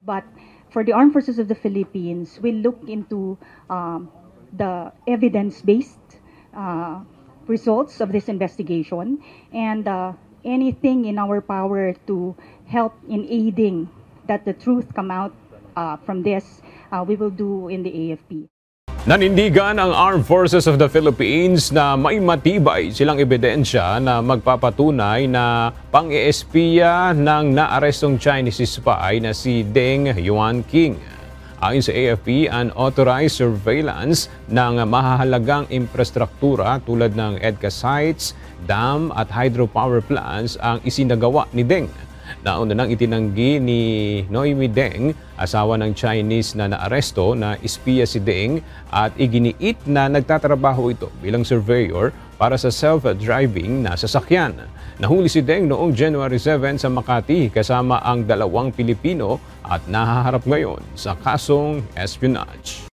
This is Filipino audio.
But for the Armed Forces of the Philippines, we look into the evidence-based results of this investigation and anything in our power to help in aiding that the truth come out from this, we will do in the AFP. Nanindigan ang Armed Forces of the Philippines na may matibay silang ebidensya na magpapatunay na pang-eespiya ng naarestong Chinese spy na si Deng Yuanqing. Ayon sa AFP, unauthorized surveillance ng mahahalagang infrastruktura tulad ng EDCA sites, dam at hydropower plants ang isinagawa ni Deng. Nauna nang itinanggi ni Noemi Deng, asawa ng Chinese na naaresto, na espiya si Deng at iginiit na nagtatrabaho ito bilang surveyor para sa self-driving na sasakyan. Nahuli si Deng noong January 7 sa Makati kasama ang 2 Pilipino at nahaharap ngayon sa kasong espionage.